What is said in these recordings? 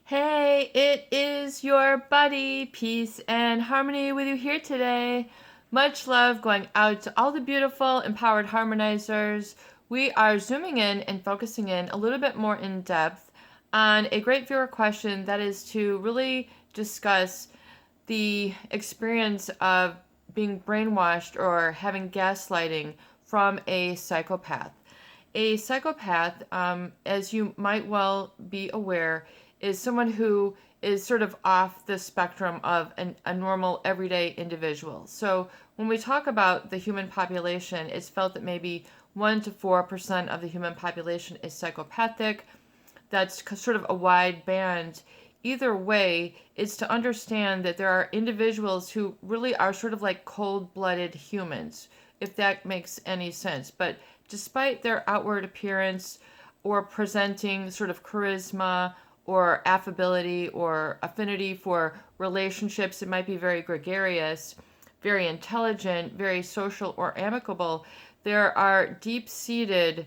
Hey, it is your buddy, Peace and Harmony with you here today. Much love going out to all the beautiful, empowered harmonizers. We are zooming in and focusing in a little bit more in depth on a great viewer question that is to really discuss the experience of being brainwashed or having gaslighting from a psychopath. A psychopath, as you might well be aware, is someone who is sort of off the spectrum of a normal everyday individual. So when we talk about the human population, it's felt that maybe 1 to 4% of the human population is psychopathic. That's sort of a wide band. Either way, it's to understand that there are individuals who really are sort of like cold-blooded humans, if that makes any sense. But despite their outward appearance or presenting sort of charisma or affability or affinity for relationships, it might be very gregarious, very intelligent, very social or amicable. There are deep-seated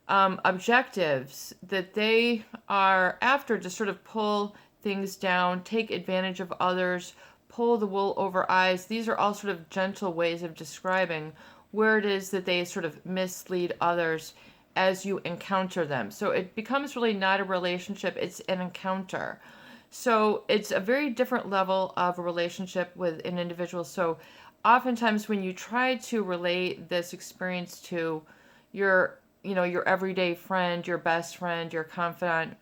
objectives that they are after to sort of pull things down, take advantage of others, pull the wool over eyes. These are all sort of gentle ways of describing where it is that they sort of mislead others as you encounter them. So it becomes really not a relationship, it's an encounter. So it's a very different level of a relationship with an individual. So oftentimes when you try to relate this experience to your everyday friend, your best friend, your confidant,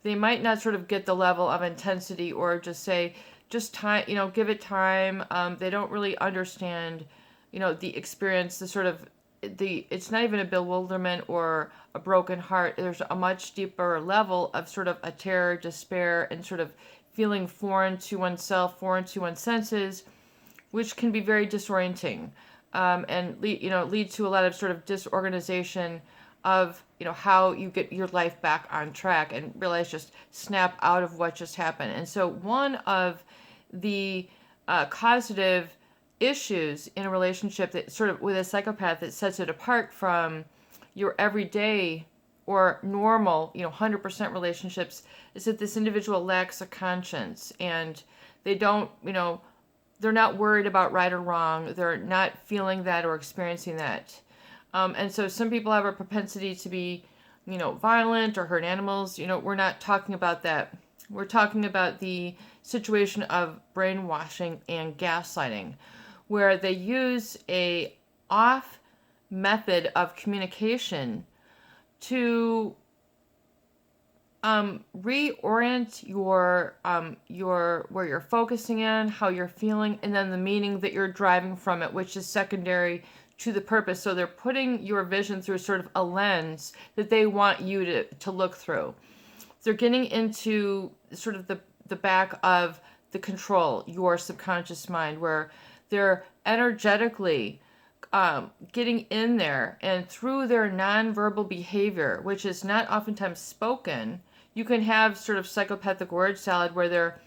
they might not sort of get the level of intensity or just say, just time, give it time. They don't really understand, the experience, the sort of it's not even a bewilderment or a broken heart. There's a much deeper level of sort of a terror, despair, and sort of feeling foreign to oneself, foreign to one's senses, which can be very disorienting, and lead to a lot of sort of disorganization of how you get your life back on track and realize just snap out of what just happened. And so one of the causative issues in a relationship that sort of with a psychopath that sets it apart from your everyday or normal 100% relationships is that this individual lacks a conscience, and they don't they're not worried about right or wrong. They're not feeling that or experiencing that. And so some people have a propensity to be, violent or hurt animals. We're not talking about that. We're talking about the situation of brainwashing and gaslighting, where they use a off method of communication to reorient your where you're focusing in, how you're feeling, and then the meaning that you're driving from it, which is secondary to the purpose. So they're putting your vision through sort of a lens that they want you to look through. They're getting into sort of the back of the control, your subconscious mind, where they're energetically getting in there, and through their nonverbal behavior, which is not oftentimes spoken, you can have sort of psychopathic word salad where they're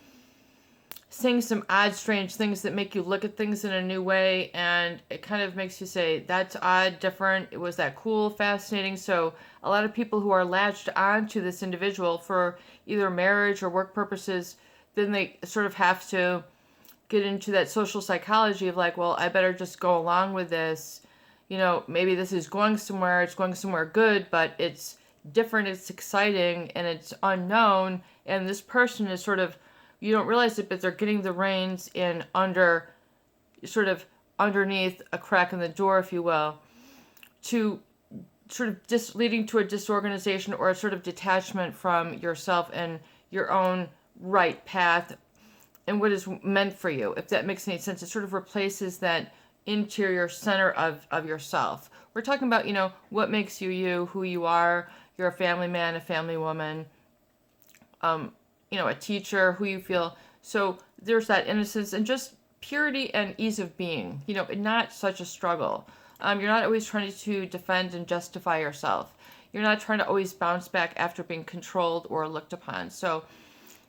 saying some odd, strange things that make you look at things in a new way, and it kind of makes you say, that's odd, different, it was that cool, fascinating. So a lot of people who are latched onto this individual for either marriage or work purposes, then they sort of have to get into that social psychology of like, well, I better just go along with this. Maybe this is going somewhere, it's going somewhere good, but it's different, it's exciting, and it's unknown. And this person is sort of, you don't realize it, but they're getting the reins in sort of underneath a crack in the door, if you will, to sort of leading to a disorganization or a sort of detachment from yourself and your own right path and what is meant for you, if that makes any sense. It sort of replaces that interior center of yourself. We're talking about, what makes you you, who you are. You're a family man, a family woman, a teacher, who you feel. So there's that innocence and just purity and ease of being, not such a struggle. You're not always trying to defend and justify yourself. You're not trying to always bounce back after being controlled or looked upon. So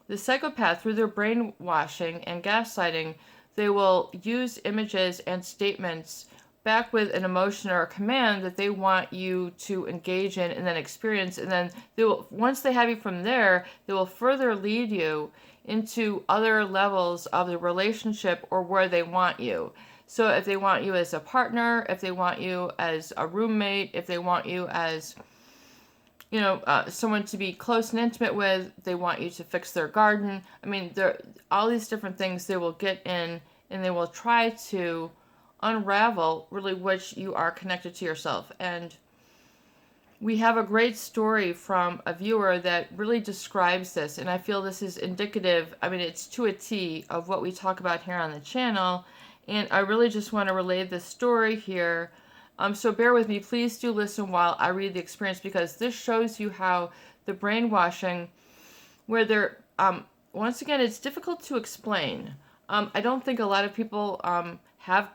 the psychopath, through their brainwashing and gaslighting, they will use images and statements back with an emotion or a command that they want you to engage in and then experience, and then they will, once they have you from there, they will further lead you into other levels of the relationship or where they want you. So if they want you as a partner, if they want you as a roommate, if they want you as, someone to be close and intimate with, they want you to fix their garden. I mean, there all these different things they will get in, and they will try to unravel really which you are connected to yourself. And we have a great story from a viewer that really describes this, and I feel this is indicative, I mean, it's to a T of what we talk about here on the channel, and I really just want to relay this story here. So bear with me, please do listen while I read the experience, because this shows you how the brainwashing, where they're, once again, it's difficult to explain. I don't think a lot of people have,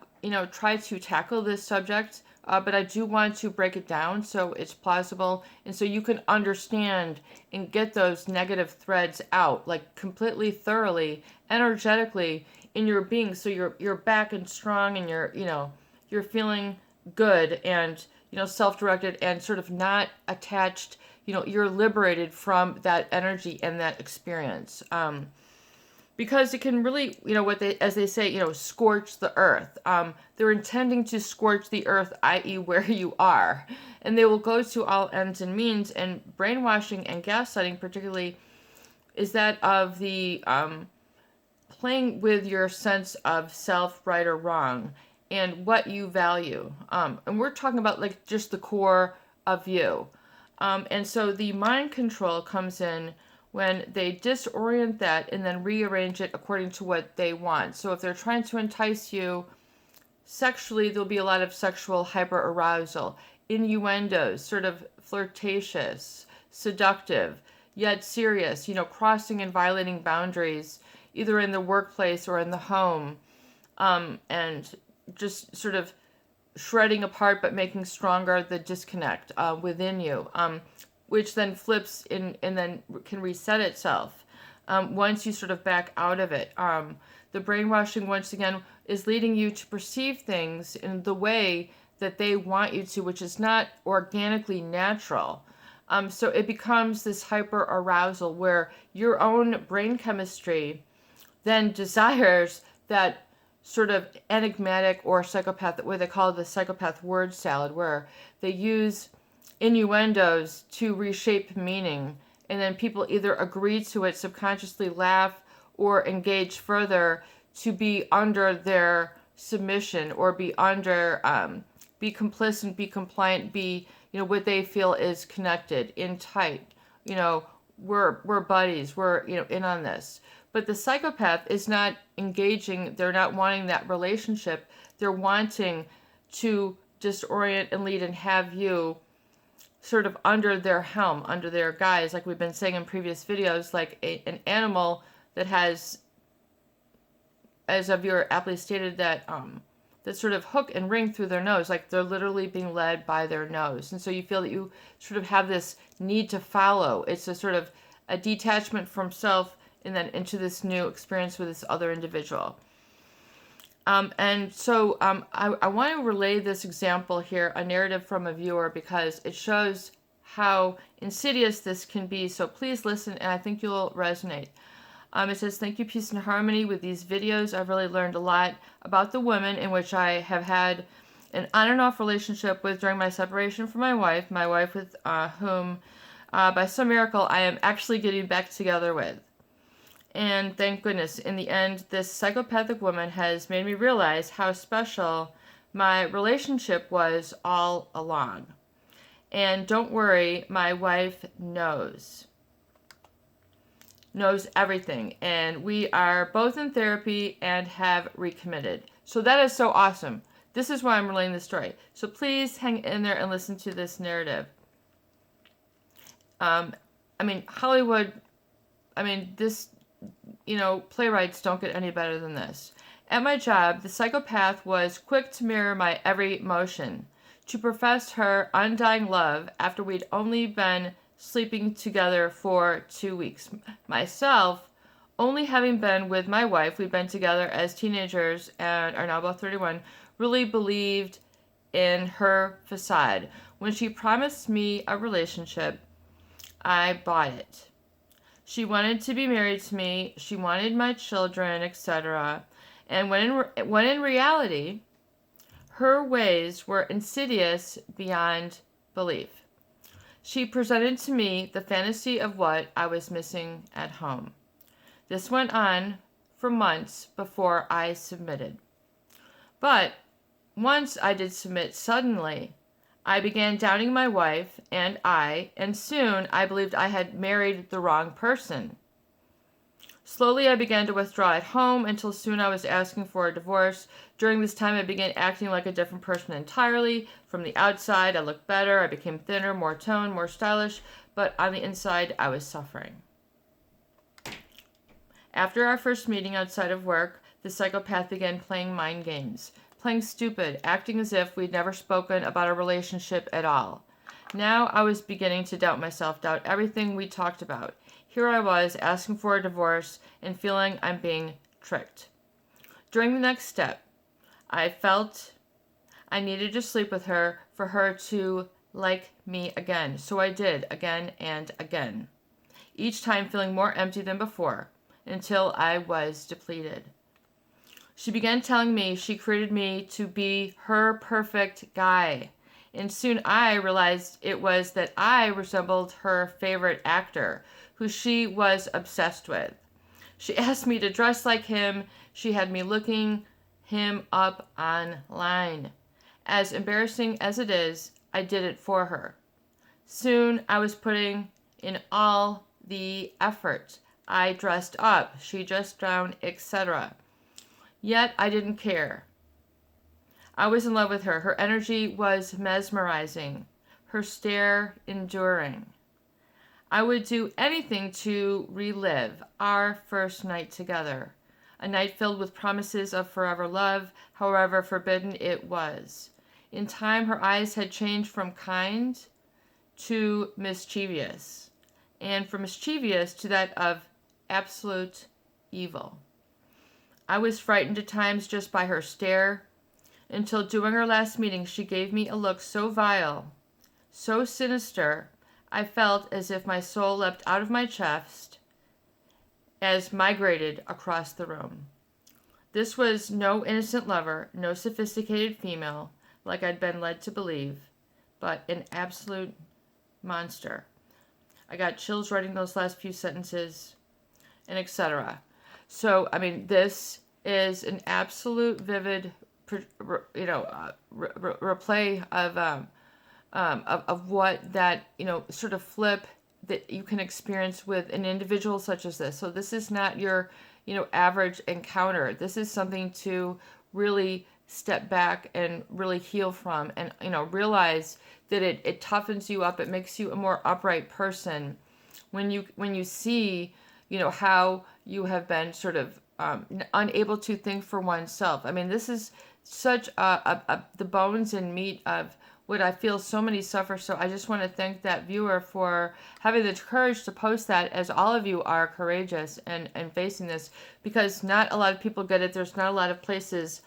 tried to tackle this subject, but I do want to break it down so it's plausible and so you can understand and get those negative threads out, like completely, thoroughly, energetically in your being, so you're back and strong, and you're feeling good and self-directed and sort of not attached. You're liberated from that energy and that experience, because it can really, what they, as they say, scorch the earth. They're intending to scorch the earth, i.e. where you are, and they will go to all ends and means. And brainwashing and gaslighting particularly is that of the playing with your sense of self, right or wrong, and what you value. And we're talking about like just the core of you. And so the mind control comes in when they disorient that and then rearrange it according to what they want. So if they're trying to entice you sexually, there'll be a lot of sexual hyper-arousal, innuendos, sort of flirtatious, seductive, yet serious, crossing and violating boundaries, either in the workplace or in the home, and just sort of shredding apart but making stronger the disconnect within you, which then flips in and then can reset itself once you sort of back out of it. The brainwashing, once again, is leading you to perceive things in the way that they want you to, which is not organically natural. So it becomes this hyper-arousal where your own brain chemistry then desires that sort of enigmatic or psychopathic, what they call the psychopath word salad, where they use innuendos to reshape meaning, and then people either agree to it, subconsciously laugh, or engage further to be under their submission, or be under, be complicit, be compliant, be, what they feel is connected, in tight, we're buddies, we're, in on this. But the psychopath is not engaging, they're not wanting that relationship, they're wanting to disorient and lead and have you sort of under their helm, under their guise, like we've been saying in previous videos, like an animal that has, as a viewer aptly stated, that that sort of hook and ring through their nose, like they're literally being led by their nose. And so you feel that you sort of have this need to follow. It's a sort of a detachment from self and then into this new experience with this other individual. And so I want to relay this example here, a narrative from a viewer, because it shows how insidious this can be. So please listen, and I think you'll resonate. It says, "Thank you, Peace and Harmony. With these videos, I've really learned a lot about the woman in which I have had an on and off relationship with during my separation from my wife with whom, by some miracle, I am actually getting back together with. And thank goodness, in the end, this psychopathic woman has made me realize how special my relationship was all along. And don't worry, my wife knows everything. And we are both in therapy and have recommitted." So that is so awesome. This is why I'm relaying this story. So please hang in there and listen to this narrative. Hollywood, this, playwrights don't get any better than this. "At my job, the psychopath was quick to mirror my every motion, to profess her undying love after we'd only been sleeping together for 2 weeks. Myself, only having been with my wife, we've been together as teenagers and are now both 31, really believed in her facade. When she promised me a relationship, I bought it. She wanted to be married to me. She wanted my children, etc. And when in reality, her ways were insidious beyond belief. She presented to me the fantasy of what I was missing at home. This went on for months before I submitted. But once I did submit, suddenly I began doubting my wife and soon I believed I had married the wrong person. Slowly I began to withdraw at home until soon I was asking for a divorce. During this time I began acting like a different person entirely. From the outside I looked better, I became thinner, more toned, more stylish, but on the inside I was suffering. After our first meeting outside of work, the psychopath began playing mind games. Playing stupid, acting as if we'd never spoken about a relationship at all. Now I was beginning to doubt myself, doubt everything we talked about. Here I was, asking for a divorce and feeling I'm being tricked. During the next step, I felt I needed to sleep with her for her to like me again. So I did, again and again. Each time feeling more empty than before, until I was depleted. She began telling me she created me to be her perfect guy. And soon I realized it was that I resembled her favorite actor, who she was obsessed with. She asked me to dress like him. She had me looking him up online. As embarrassing as it is, I did it for her. Soon I was putting in all the effort. I dressed up, she dressed down, etc. Yet I didn't care. I was in love with her. Her energy was mesmerizing. Her stare enduring. I would do anything to relive our first night together. A night filled with promises of forever love, however forbidden it was. In time, her eyes had changed from kind to mischievous, and from mischievous to that of absolute evil. I was frightened at times just by her stare, until during our last meeting she gave me a look so vile, so sinister, I felt as if my soul leapt out of my chest as migrated across the room. This was no innocent lover, no sophisticated female, like I'd been led to believe, but an absolute monster. I got chills writing those last few sentences, and etc. So, I mean, this is an absolute vivid, replay of what that, sort of flip that you can experience with an individual such as this. So this is not your, average encounter. This is something to really step back and really heal from, and, realize that it toughens you up. It makes you a more upright person when you see, how you have been sort of unable to think for oneself. I mean, this is such the bones and meat of what I feel so many suffer. So I just want to thank that viewer for having the courage to post that, as all of you are courageous and facing this, because not a lot of people get it. There's not a lot of places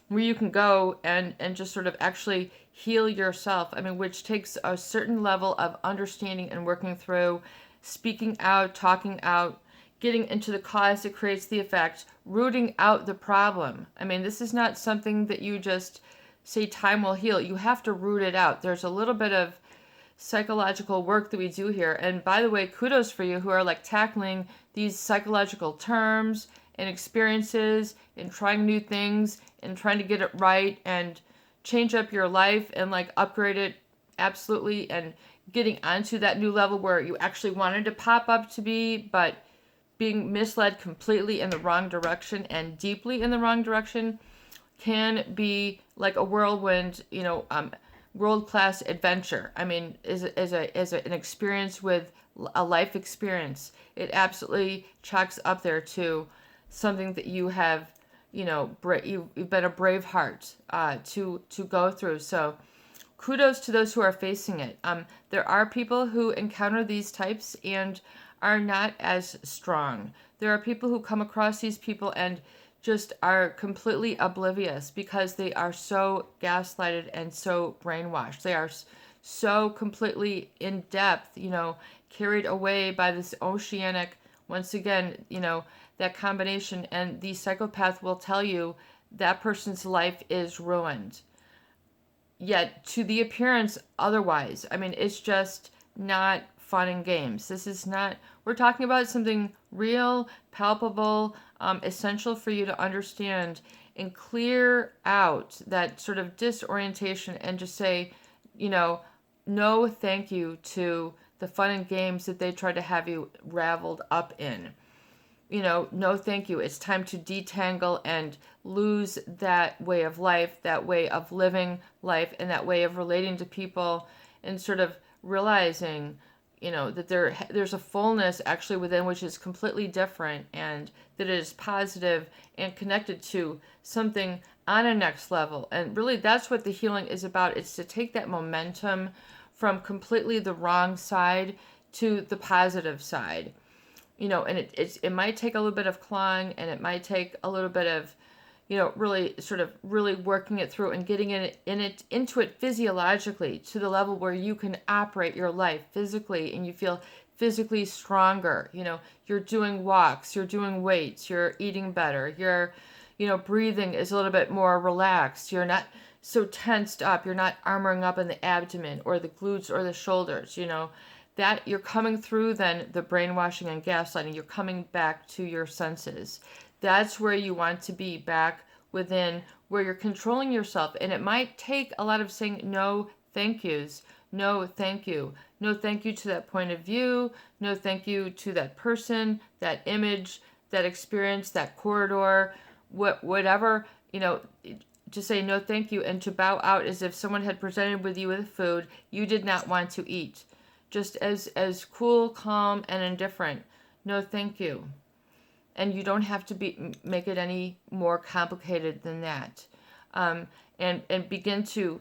where you can go and just sort of actually heal yourself. I mean, which takes a certain level of understanding and working through, speaking out, talking out, getting into the cause that creates the effect, rooting out the problem. I mean, this is not something that you just say time will heal. You have to root it out. There's a little bit of psychological work that we do here. And by the way, kudos for you who are like tackling these psychological terms and experiences and trying new things and trying to get it right and change up your life and like upgrade it absolutely, and getting onto that new level where you actually wanted to pop up to be, but being misled completely in the wrong direction and deeply in the wrong direction can be like a whirlwind, world-class adventure. I mean, as an experience with a life experience, it absolutely chalks up there to something that you have, you've been a brave heart to go through. So kudos to those who are facing it. There are people who encounter these types and are not as strong. There are people who come across these people and just are completely oblivious because they are so gaslighted and so brainwashed. They are so completely in depth, carried away by this oceanic, once again, that combination. And the psychopath will tell you that person's life is ruined. Yet, to the appearance, otherwise. I mean, it's just not fun and games. This is not, we're talking about something real, palpable, essential for you to understand and clear out that sort of disorientation and just say, no thank you to the fun and games that they try to have you raveled up in. No thank you. It's time to detangle and lose that way of life, that way of living life, and that way of relating to people, and sort of realizing, that there's a fullness actually within which is completely different, and that it is positive and connected to something on a next level. And really, that's what the healing is about. It's to take that momentum from completely the wrong side to the positive side. And it might take a little bit of clawing, and it might take a little bit of, really sort of really working it through and getting into it physiologically to the level where you can operate your life physically and you feel physically stronger. You're doing walks, you're doing weights, you're eating better, you're, breathing is a little bit more relaxed. You're not so tensed up. You're not armoring up in the abdomen or the glutes or the shoulders, that you're coming through then the brainwashing and gaslighting. You're coming back to your senses. That's where you want to be, back within, where you're controlling yourself. And it might take a lot of saying no thank yous. No thank you. No thank you to that point of view. No thank you to that person, that image, that experience, that corridor, whatever, to say no thank you and to bow out as if someone had presented with you with food you did not want to eat. Just as cool, calm, and indifferent. No thank you. And you don't have to make it any more complicated than that. And begin to,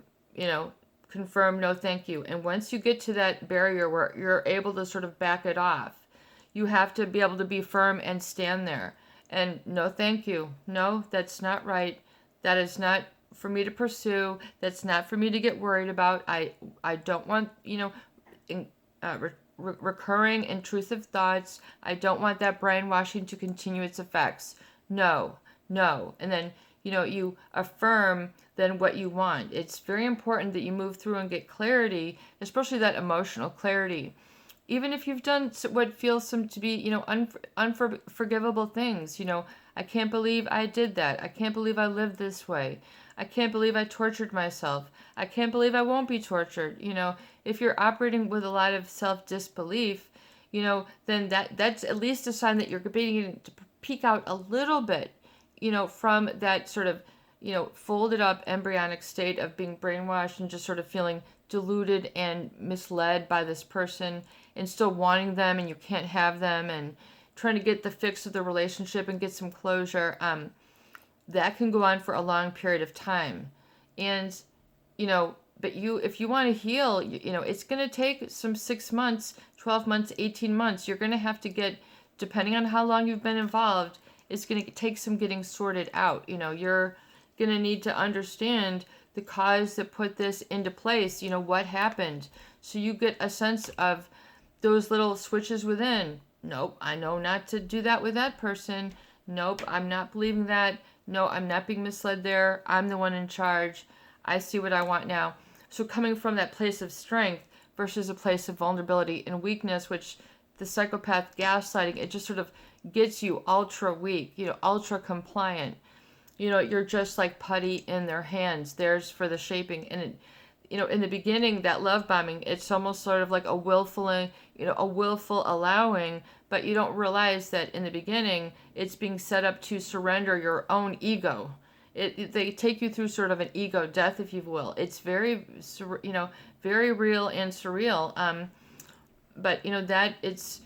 confirm no thank you. And once you get to that barrier where you're able to sort of back it off, you have to be able to be firm and stand there. And no thank you. No, that's not right. That is not for me to pursue. That's not for me to get worried about. I don't want, recurring intrusive thoughts. I don't want that brainwashing to continue its effects. No. And then, you affirm then what you want. It's very important that you move through and get clarity, especially that emotional clarity. Even if you've done what feels to be, unforgivable things, I can't believe I did that. I can't believe I lived this way. I can't believe I tortured myself. I can't believe I won't be tortured. If you're operating with a lot of self-disbelief, then that's at least a sign that you're beginning to peek out a little bit, from that sort of, folded up embryonic state of being brainwashed and just sort of feeling deluded and misled by this person and still wanting them and you can't have them and trying to get the fix of the relationship and get some closure. That can go on for a long period of time. And, but if you want to heal, it's going to take some 6 months, 12 months, 18 months. You're going to have to get, depending on how long you've been involved, it's going to take some getting sorted out. You're going to need to understand the cause that put this into place, what happened. So you get a sense of those little switches within. Nope, I know not to do that with that person. Nope, I'm not believing that. No, I'm not being misled there. I'm the one in charge. I see what I want now. So coming from that place of strength versus a place of vulnerability and weakness, which the psychopath gaslighting, it just sort of gets you ultra weak, ultra compliant. You're just like putty in their hands. Theirs for the shaping. And in the beginning, that love bombing, it's almost sort of like a willful allowing, but you don't realize that in the beginning, it's being set up to surrender your own ego. They take you through sort of an ego death, if you will. It's very, very real and surreal. But that it's,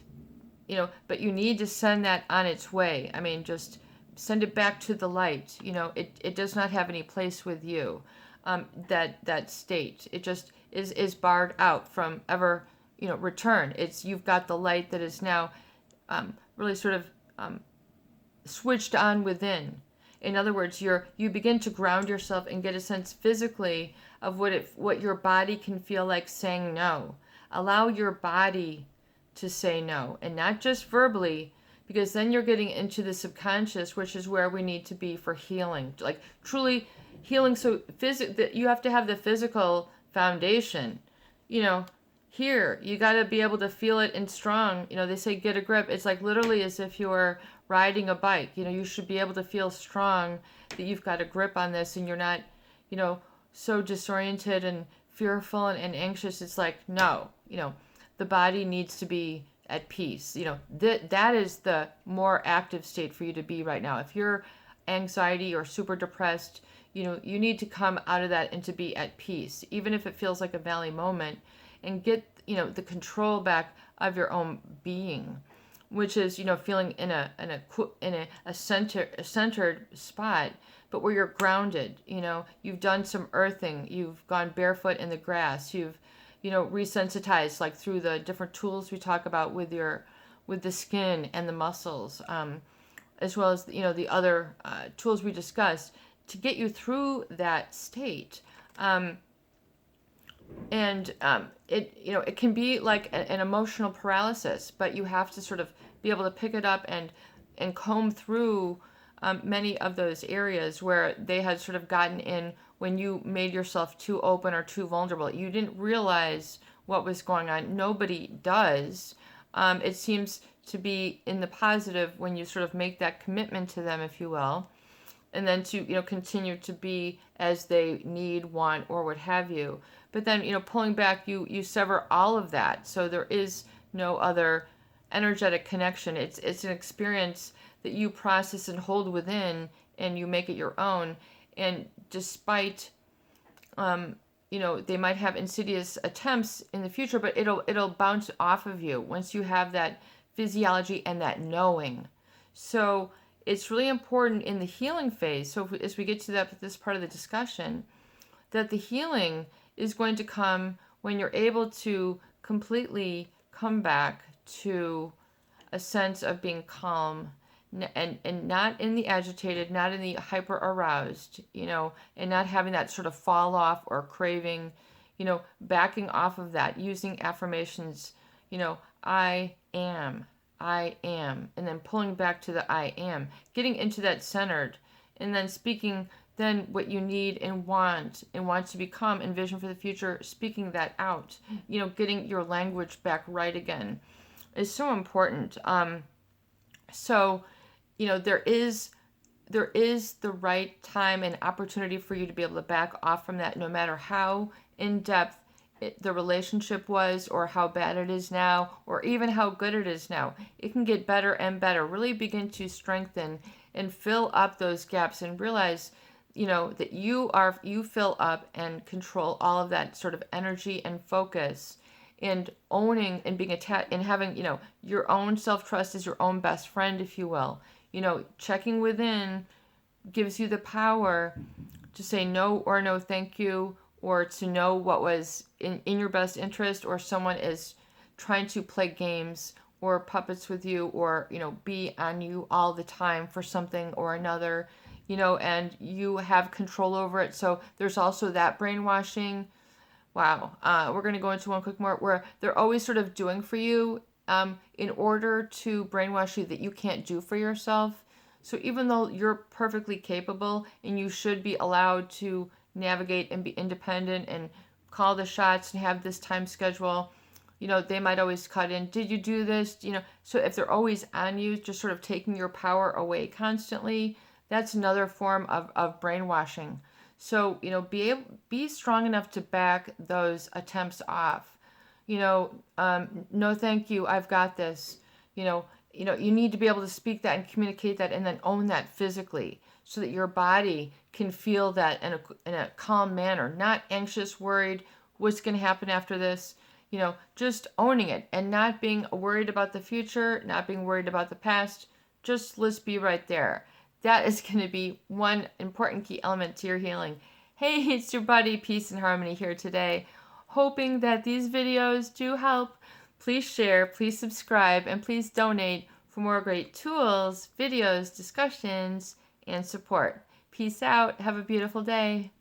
but you need to send that on its way. I mean, just send it back to the light. It does not have any place with you. That state, it just is barred out from ever, return. You've got the light that is now really sort of switched on within. In other words, you begin to ground yourself and get a sense physically of what your body can feel like saying no. Allow your body to say no, and not just verbally, because then you're getting into the subconscious, which is where we need to be for healing, like truly healing. So you have to have the physical foundation, here you got to be able to feel it and strong. They say get a grip. It's like literally as if you're riding a bike. You should be able to feel strong, that you've got a grip on this, and you're not so disoriented and fearful and anxious. It's like, no, the body needs to be at peace. That is the more active state for you to be right now. If you're anxiety or super depressed, you need to come out of that and to be at peace, even if it feels like a valley moment, and get the control back of your own being, which is feeling in a centered spot, but where you're grounded. You've done some earthing, you've gone barefoot in the grass, you've resensitized, like through the different tools we talk about with the skin and the muscles, as well as the other tools we discussed to get you through that state. It can be like an emotional paralysis, but you have to sort of be able to pick it up and comb through many of those areas where they had sort of gotten in when you made yourself too open or too vulnerable. You didn't realize what was going on. Nobody does. It seems to be in the positive when you sort of make that commitment to them, if you will, and then to continue to be as they need, want, or what have you. But then pulling back, you sever all of that, so there is no other energetic connection. It's an experience that you process and hold within, and you make it your own. And despite they might have insidious attempts in the future, but it'll bounce off of you once you have that physiology and that knowing. So it's really important in the healing phase. So as we get to this part of the discussion, that the healing is going to come when you're able to completely come back to a sense of being calm, and not in the agitated, not in the hyper-aroused, and not having that sort of fall off or craving, backing off of that, using affirmations, I am, and then pulling back to the I am, getting into that centered, and then speaking then what you need and want to become and vision for the future, speaking that out, getting your language back right again is so important. So there is the right time and opportunity for you to be able to back off from that, no matter how in depth the relationship was, or how bad it is now, or even how good it is now. It can get better and better. Really begin to strengthen and fill up those gaps, and realize that you fill up and control all of that sort of energy and focus, and owning and being attached and having your own self-trust as your own best friend, if you will. Checking within gives you the power to say no or no thank you, or to know what was in your best interest, or someone is trying to play games or puppets with you, or be on you all the time for something or another, and you have control over it. So there's also that brainwashing. Wow. We're going to go into one quick more, where they're always sort of doing for you in order to brainwash you that you can't do for yourself. So even though you're perfectly capable and you should be allowed to navigate and be independent and call the shots and have this time schedule, they might always cut in, did you do this? So if they're always on you, just sort of taking your power away constantly, that's another form of brainwashing. So, be strong enough to back those attempts off. No, thank you, I've got this. You need to be able to speak that and communicate that, and then own that physically, so that your body can feel that in a calm manner, not anxious, worried, what's going to happen after this, just owning it and not being worried about the future, not being worried about the past. Just let's be right there. That is going to be one important key element to your healing. Hey, it's your buddy, Peace and Harmony, here today, hoping that these videos do help. Please share, please subscribe, and please donate for more great tools, videos, discussions, and support. Peace out. Have a beautiful day.